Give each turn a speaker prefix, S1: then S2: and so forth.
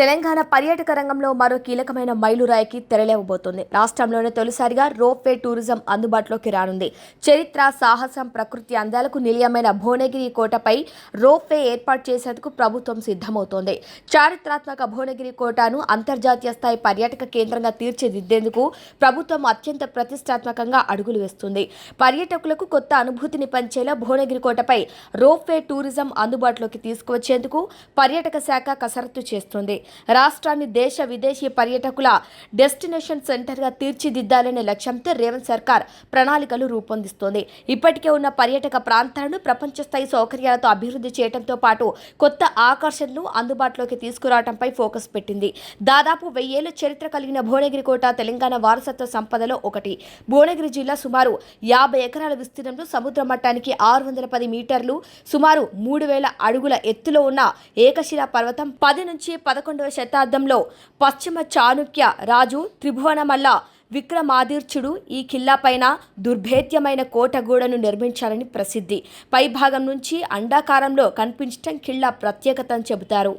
S1: తెలంగాణ పర్యాటక రంగంలో మరో కీలకమైన మైలురాయికి తెరలేవబోతోంది. రాష్ట్రంలోనే తొలిసారిగా రోప్వే టూరిజం అందుబాటులోకి రానుంది. చరిత్ర, సాహసం, ప్రకృతి అందాలకు నిలయమైన భువనగిరి కోటపై రోప్వే ఏర్పాటు చేసేందుకు ప్రభుత్వం సిద్ధమవుతోంది. చారిత్రాత్మక భువనగిరి కోటను అంతర్జాతీయ స్థాయి పర్యాటక కేంద్రంగా తీర్చిదిద్దేందుకు ప్రభుత్వం అత్యంత ప్రతిష్టాత్మకంగా అడుగులు వేస్తుంది. పర్యాటకులకు కొత్త అనుభూతిని పంచేలా భువనగిరి కోటపై రోప్వే టూరిజం అందుబాటులోకి తీసుకువచ్చేందుకు పర్యాటక శాఖ కసరత్తు చేస్తుంది. రాష్ట్రాన్ని దేశ విదేశీ పర్యాటకుల డెస్టినేషన్ సెంటర్గా తీర్చిదిద్దాలనే లక్ష్యంతో రేవంత్ సర్కార్ ప్రణాళికలు రూపొందిస్తోంది. ఇప్పటికే ఉన్న పర్యాటక ప్రాంతాలను ప్రపంచ స్థాయి సౌకర్యాలతో అభివృద్ధి చేయడంతో పాటు కొత్త ఆకర్షణలు అందుబాటులోకి తీసుకురావడంపై ఫోకస్ పెట్టింది. దాదాపు 1000 ఏళ్ల చరిత్ర కలిగిన భువనగిరి కోట తెలంగాణ వారసత్వ సంపదలో ఒకటి. భువనగిరి జిల్లా సుమారు 50 ఎకరాల విస్తీర్ణంలో సముద్ర మట్టానికి 610 మీటర్లు, సుమారు 3000 అడుగుల ఎత్తులో ఉన్న ఏకశిలా పర్వతం 10 నుంచి 11వ శతాబ్దంలో పశ్చిమ చాళుక్య రాజు త్రిభువనమల్ల విక్రమాదిత్యుడు ఈ ఖిల్లా పైన దుర్భేద్యమైన కోటగూడను నిర్మించాలని ప్రసిద్ధి. పైభాగం నుంచి అండాకారంలో కనిపించడం ఖిల్లా ప్రత్యేకత అని చెబుతారు.